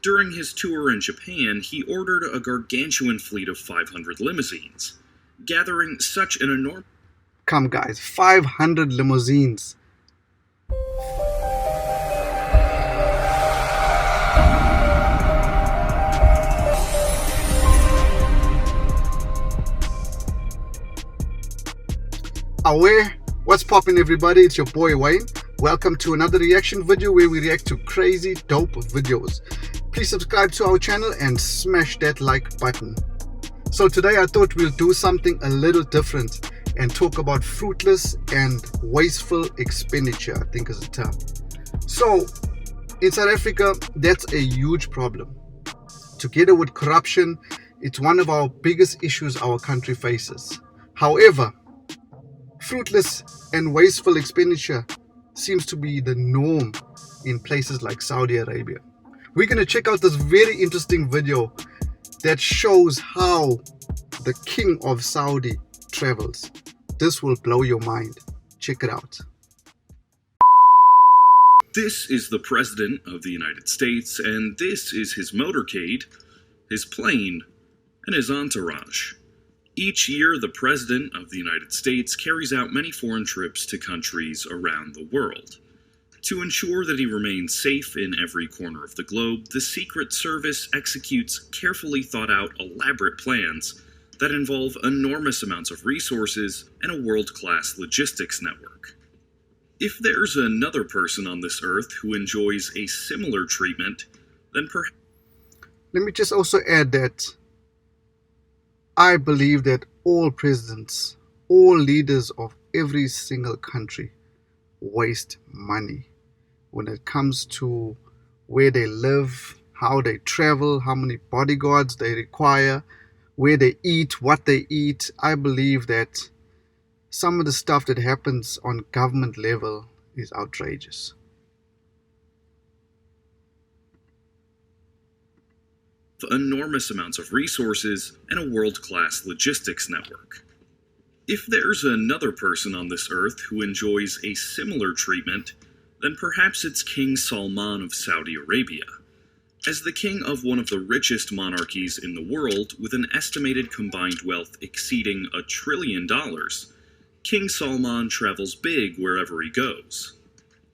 During his tour in Japan, he ordered a gargantuan fleet of 500 limousines, gathering such an enormous... Come guys, 500 limousines. Aware? What's poppin' everybody? It's your boy Wayne. Welcome to another reaction video where we react to crazy dope videos. Please subscribe to our channel and smash that like button. So today I thought we'll do something a little different and talk about fruitless and wasteful expenditure, I think is the term. So in South Africa, that's a huge problem. Together with corruption, it's one of our biggest issues our country faces. However, fruitless and wasteful expenditure seems to be the norm in places like Saudi Arabia. We're going to check out this very interesting video that shows how the king of Saudi travels. This will blow your mind. Check it out. This is the President of the United States, and this is his motorcade, his plane, and his entourage. Each year, the President of the United States carries out many foreign trips to countries around the world. To ensure that he remains safe in every corner of the globe, the Secret Service executes carefully thought-out, elaborate plans that involve enormous amounts of resources and a world-class logistics network. If there's another person on this earth who enjoys a similar treatment, then perhaps... Let me just also add that I believe that all presidents, all leaders of every single country waste money when it comes to where they live, how they travel, how many bodyguards they require, where they eat, what they eat. I believe that some of the stuff that happens on government level is outrageous. Enormous amounts of resources and a world-class logistics network. If there's another person on this earth who enjoys a similar treatment, then perhaps it's King Salman of Saudi Arabia. As the king of one of the richest monarchies in the world, with an estimated combined wealth exceeding $1 trillion, King Salman travels big wherever he goes.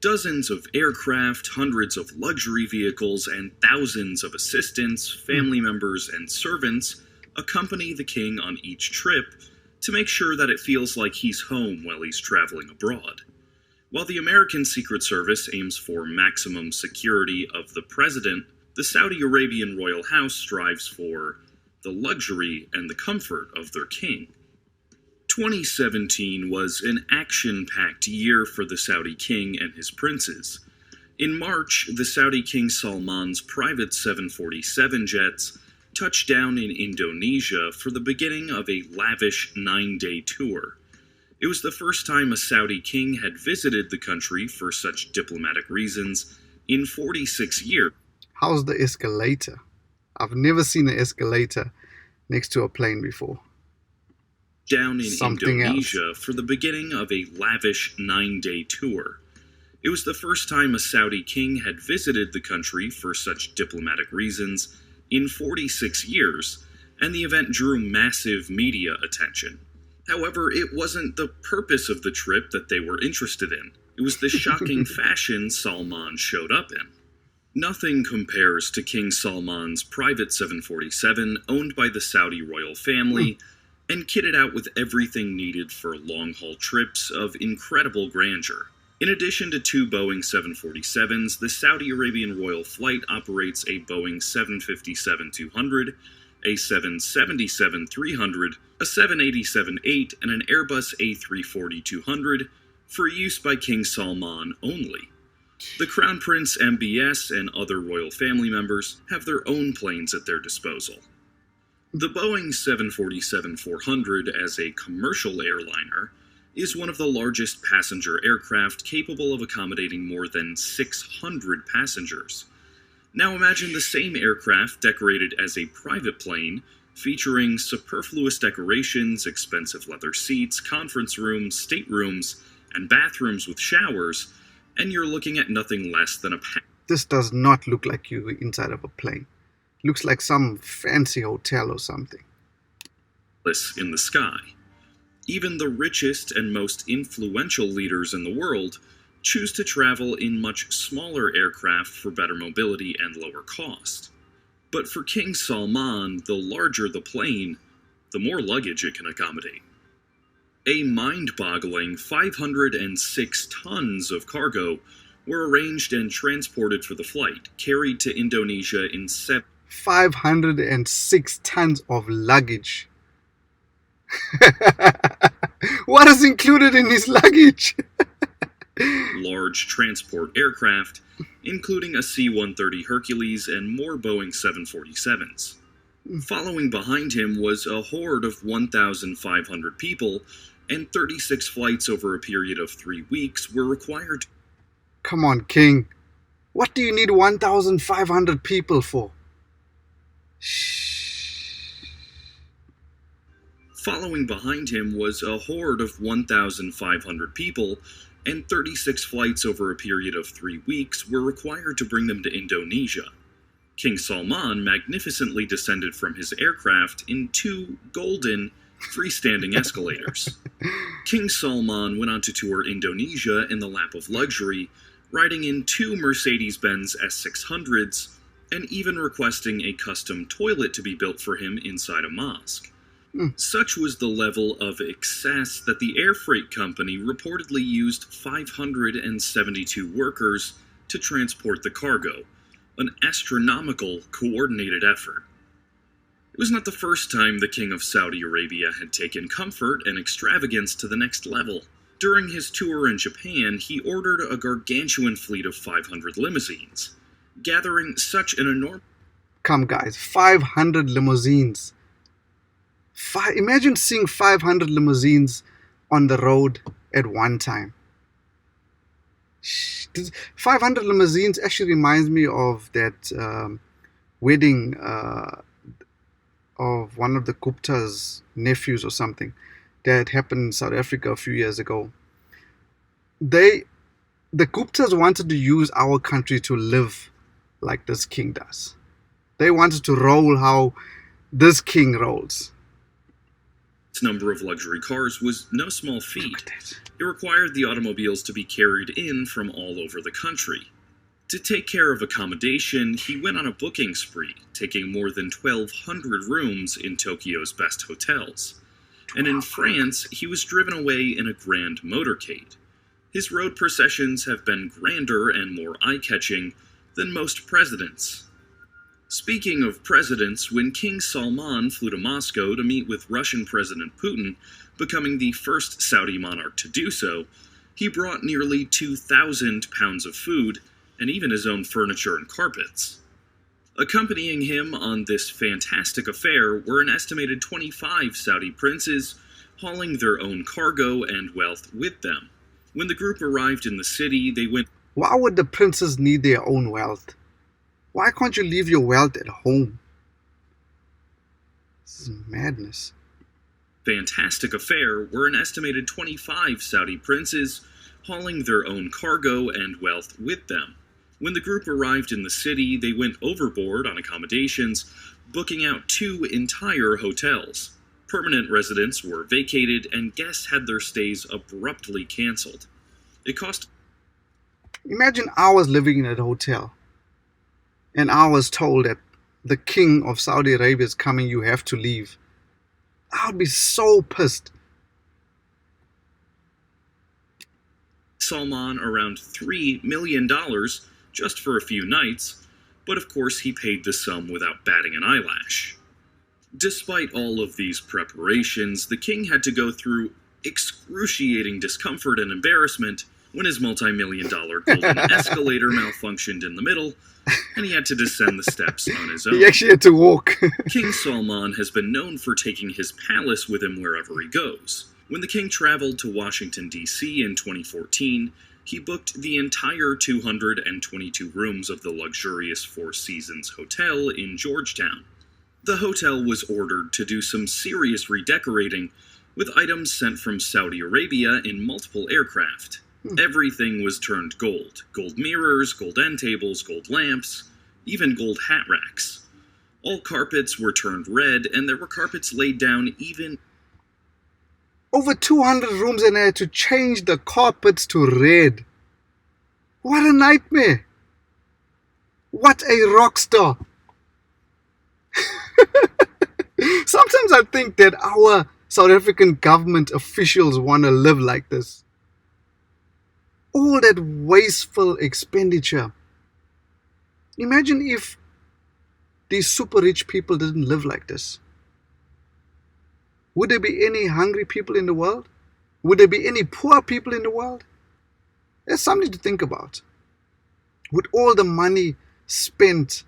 Dozens of aircraft, hundreds of luxury vehicles, and thousands of assistants, family members, and servants accompany the king on each trip to make sure that it feels like he's home while he's traveling abroad. While the American Secret Service aims for maximum security of the president, the Saudi Arabian royal house strives for the luxury and the comfort of their king. 2017 was an action-packed year for the Saudi king and his princes. In March, the Saudi King Salman's private 747 jets touched down in Indonesia for the beginning of a lavish 9-day tour. It was the first time a Saudi king had visited the country for such diplomatic reasons in 46 years. How's the escalator? I've never seen an escalator next to a plane before. Down in Something Indonesia else. For the beginning of a lavish 9-day tour. It was the first time a Saudi king had visited the country for such diplomatic reasons in 46 years, and the event drew massive media attention. However, it wasn't the purpose of the trip that they were interested in. It was the shocking fashion Salman showed up in. Nothing compares to King Salman's private 747 owned by the Saudi royal family, and kitted out with everything needed for long-haul trips of incredible grandeur. In addition to 2 Boeing 747s, the Saudi Arabian Royal Flight operates a Boeing 757-200, a 777-300, a 787-8, and an Airbus A340-200 for use by King Salman only. The Crown Prince MBS and other royal family members have their own planes at their disposal. The Boeing 747-400 as a commercial airliner is one of the largest passenger aircraft capable of accommodating more than 600 passengers. Now imagine the same aircraft decorated as a private plane, featuring superfluous decorations, expensive leather seats, conference rooms, staterooms, and bathrooms with showers, and you're looking at nothing less than a This does not look like you inside of a plane. Looks like some fancy hotel or something. In the sky. Even the richest and most influential leaders in the world choose to travel in much smaller aircraft for better mobility and lower cost. But for King Salman, the larger the plane, the more luggage it can accommodate. A mind-boggling 506 tons of cargo were arranged and transported for the flight, carried to Indonesia in 506 tons of luggage. What is included in his luggage? large transport aircraft, including a C-130 Hercules and more Boeing 747s. Following behind him was a horde of 1,500 people, and 36 flights over a period of 3 weeks were required. Come on, King. What do you need 1,500 people for? Following behind him was a horde of 1,500 people, and 36 flights over a period of 3 weeks were required to bring them to Indonesia. King Salman magnificently descended from his aircraft in 2 golden, freestanding escalators. King Salman went on to tour Indonesia in the lap of luxury, riding in 2 Mercedes-Benz S600s, and even requesting a custom toilet to be built for him inside a mosque. Such was the level of excess that the air freight company reportedly used 572 workers to transport the cargo, an astronomical coordinated effort. It was not the first time the King of Saudi Arabia had taken comfort and extravagance to the next level. During his tour in Japan, he ordered a gargantuan fleet of 500 limousines, gathering such an enormous... Come guys, 500 limousines. Imagine seeing 500 limousines on the road at one time. 500 limousines actually reminds me of that wedding of one of the Gupta's nephews or something that happened in South Africa a few years ago. The Guptas wanted to use our country to live like this king does. They wanted to roll how this king rolls. Number of luxury cars was no small feat. It required the automobiles to be carried in from all over the country. To take care of accommodation, he went on a booking spree, taking more than 1,200 rooms in Tokyo's best hotels. And in France, he was driven away in a grand motorcade. His road processions have been grander and more eye-catching than most presidents. Speaking of presidents, when King Salman flew to Moscow to meet with Russian President Putin, becoming the first Saudi monarch to do so, he brought nearly 2,000 pounds of food and even his own furniture and carpets. Accompanying him on this fantastic affair were an estimated 25 Saudi princes, hauling their own cargo and wealth with them. When the group arrived in the city, they went... Why would the princes need their own wealth? Why can't you leave your wealth at home? This is madness. Fantastic affair were an estimated 25 Saudi princes, hauling their own cargo and wealth with them. When the group arrived in the city, they went overboard on accommodations, booking out 2 entire hotels. Permanent residents were vacated, and guests had their stays abruptly canceled. It cost... Imagine I was living in a hotel, and I was told that the king of Saudi Arabia is coming, you have to leave. I would be so pissed. Salman around $3 million just for a few nights, but of course he paid the sum without batting an eyelash. Despite all of these preparations, the king had to go through excruciating discomfort and embarrassment when his multi-million-dollar golden escalator malfunctioned in the middle, and he had to descend the steps on his own. He actually had to walk. King Salman has been known for taking his palace with him wherever he goes. When the king traveled to Washington, D.C. in 2014, he booked the entire 222 rooms of the luxurious Four Seasons Hotel in Georgetown. The hotel was ordered to do some serious redecorating, with items sent from Saudi Arabia in multiple aircraft. Everything was turned gold. Gold mirrors, gold end tables, gold lamps, even gold hat racks. All carpets were turned red, and there were carpets laid down even... Over 200 rooms, and I had to change the carpets to red. What a nightmare. What a rock star. Sometimes I think that our South African government officials want to live like this. All that wasteful expenditure. Imagine if these super rich people didn't live like this. Would there be any hungry people in the world? Would there be any poor people in the world? There's something to think about. With all the money spent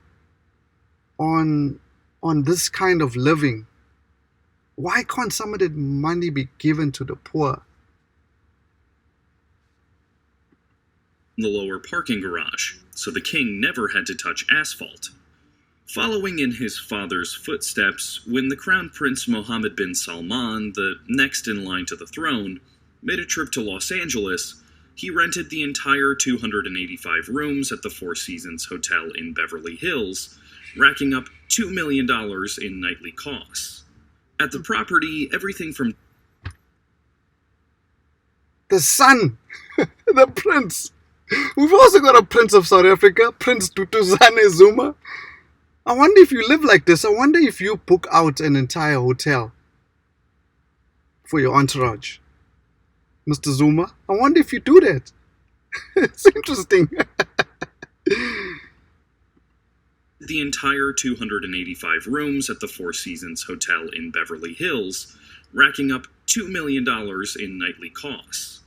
on this kind of living, why can't some of that money be given to the poor? The lower parking garage, so the king never had to touch asphalt. Following in his father's footsteps, when the Crown Prince Mohammed bin Salman, the next in line to the throne, made a trip to Los Angeles, he rented the entire 285 rooms at the Four Seasons Hotel in Beverly Hills, racking up $2 million in nightly costs. At the property, everything from the son, the prince. We've also got a prince of South Africa, Prince Dutuzane Zuma. I wonder if you live like this. I wonder if you book out an entire hotel for your entourage. Mr. Zuma, I wonder if you do that. It's interesting. The entire 285 rooms at the Four Seasons Hotel in Beverly Hills, racking up $2 million in nightly costs.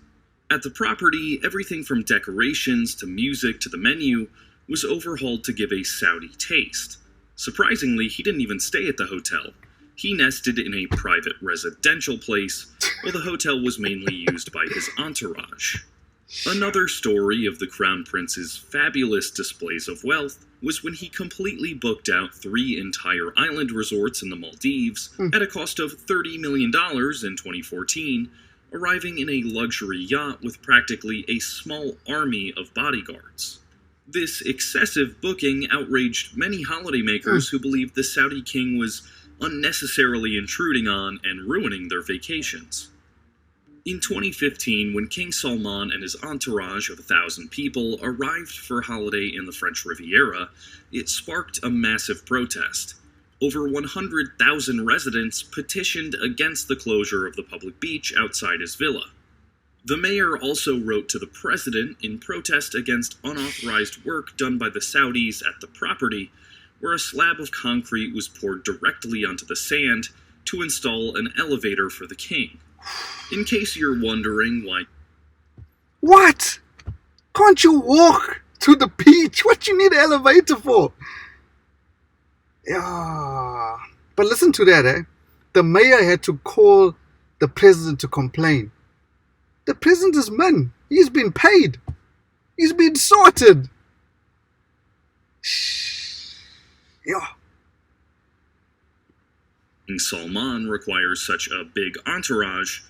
At the property, everything from decorations to music to the menu was overhauled to give a Saudi taste. Surprisingly, he didn't even stay at the hotel. He nested in a private residential place, while the hotel was mainly used by his entourage. Another story of the Crown Prince's fabulous displays of wealth was when he completely booked out 3 entire island resorts in the Maldives at a cost of $30 million in 2014, arriving in a luxury yacht with practically a small army of bodyguards. This excessive booking outraged many holidaymakers who believed the Saudi king was unnecessarily intruding on and ruining their vacations. In 2015, when King Salman and his entourage of 1,000 people arrived for a holiday in the French Riviera, it sparked a massive protest. Over 100,000 residents petitioned against the closure of the public beach outside his villa. The mayor also wrote to the president in protest against unauthorized work done by the Saudis at the property, where a slab of concrete was poured directly onto the sand to install an elevator for the king. In case you're wondering why... What? Can't you walk to the beach? What you need an elevator for? Yeah. But listen to that, eh? The mayor had to call the president to complain. The president is man. He's been paid. He's been sorted. Yeah. King Salman requires such a big entourage.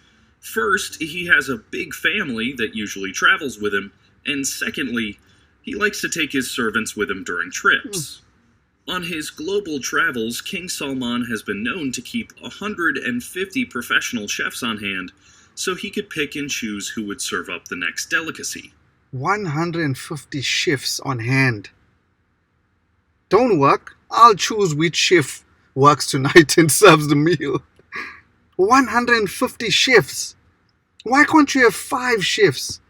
First, he has a big family that usually travels with him, and secondly, he likes to take his servants with him during trips. On his global travels, King Salman has been known to keep 150 professional chefs on hand, so he could pick and choose who would serve up the next delicacy. 150 chefs on hand. Don't work. I'll choose which chef works tonight and serves the meal. 150 chefs. Why can't you have 5 chefs?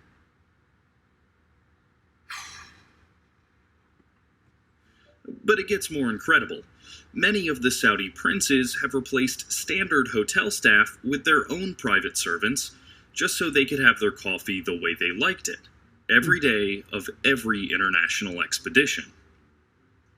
But it gets more incredible. Many of the Saudi princes have replaced standard hotel staff with their own private servants, just so they could have their coffee the way they liked it, every day of every international expedition.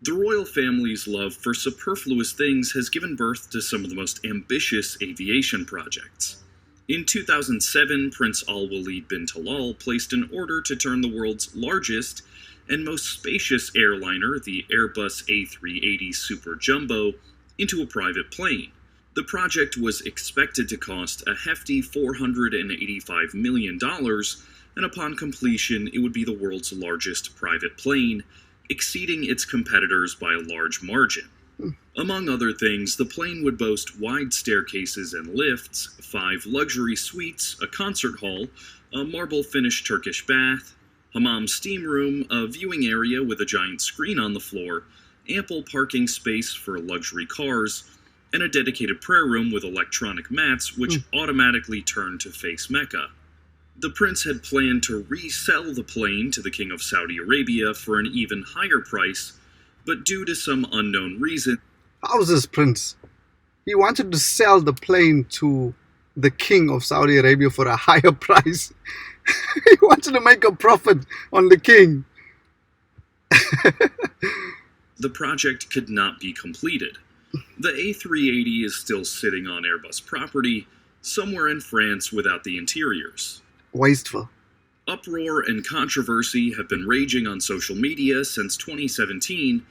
The royal family's love for superfluous things has given birth to some of the most ambitious aviation projects. In 2007, Prince Al-Walid bin Talal placed an order to turn the world's largest and most spacious airliner, the Airbus A380 Super Jumbo, into a private plane. The project was expected to cost a hefty $485 million, and upon completion it would be the world's largest private plane, exceeding its competitors by a large margin. Among other things, the plane would boast wide staircases and lifts, 5 luxury suites, a concert hall, a marble-finished Turkish bath, hammam steam room, a viewing area with a giant screen on the floor, ample parking space for luxury cars, and a dedicated prayer room with electronic mats which automatically turn to face Mecca. The prince had planned to resell the plane to the King of Saudi Arabia for an even higher price, but due to some unknown reason... How's this prince? He wanted to sell the plane to the King of Saudi Arabia for a higher price. He wanted to make a profit on the king. The project could not be completed. The A380 is still sitting on Airbus property, somewhere in France without the interiors. Wasteful. Uproar and controversy have been raging on social media since 2017,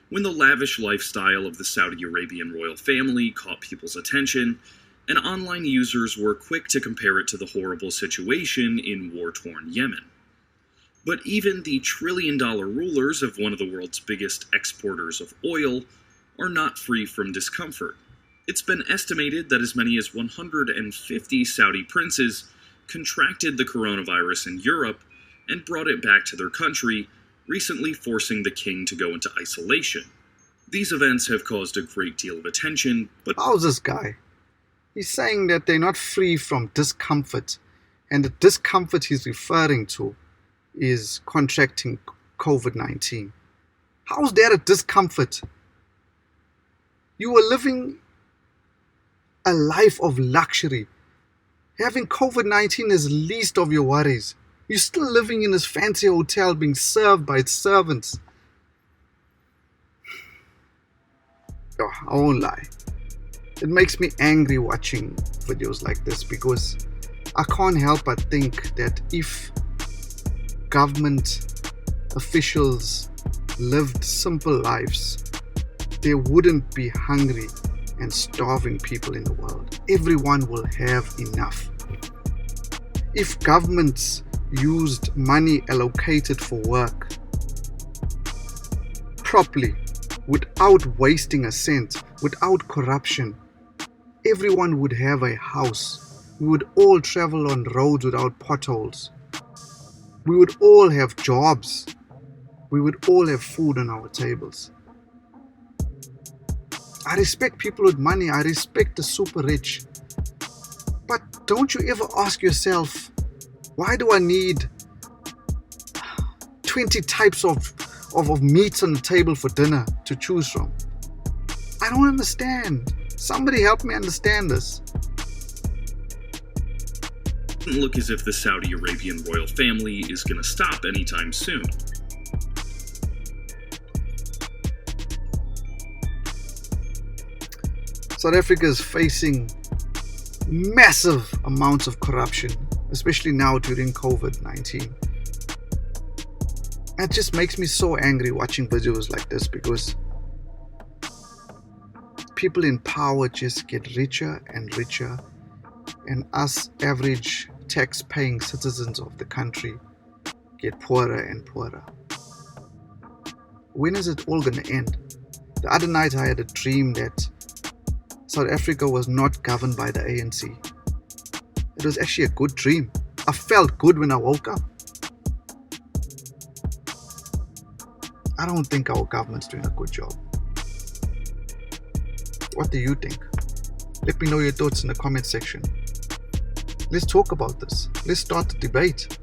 when the lavish lifestyle of the Saudi Arabian royal family caught people's attention, and online users were quick to compare it to the horrible situation in war-torn Yemen. But even the trillion-dollar rulers of one of the world's biggest exporters of oil are not free from discomfort. It's been estimated that as many as 150 Saudi princes contracted the coronavirus in Europe and brought it back to their country, recently forcing the king to go into isolation. These events have caused a great deal of attention, but... How's this guy? He's saying that they're not free from discomfort, and the discomfort he's referring to is contracting COVID-19. How's that a discomfort? You were living a life of luxury. Having COVID-19 is least of your worries. You're still living in this fancy hotel being served by its servants. Oh, I won't lie. It makes me angry watching videos like this because I can't help but think that if government officials lived simple lives, there wouldn't be hungry and starving people in the world. Everyone will have enough. If governments used money allocated for work properly, without wasting a cent, without corruption, everyone would have a house. We would all travel on roads without potholes. We would all have jobs. We would all have food on our tables. I respect people with money. I respect the super rich. But don't you ever ask yourself, why do I need 20 types of meats on the table for dinner to choose from? I don't understand. Somebody help me understand this. It doesn't look as if the Saudi Arabian royal family is going to stop anytime soon. South Africa is facing massive amounts of corruption, especially now during COVID-19. It just makes me so angry watching videos like this because people in power just get richer and richer, and us average tax-paying citizens of the country get poorer and poorer. When is it all going to end? The other night I had a dream that South Africa was not governed by the ANC. It was actually a good dream. I felt good when I woke up. I don't think our government's doing a good job. What do you think? Let me know your thoughts in the comment section. Let's talk about this. Let's start the debate.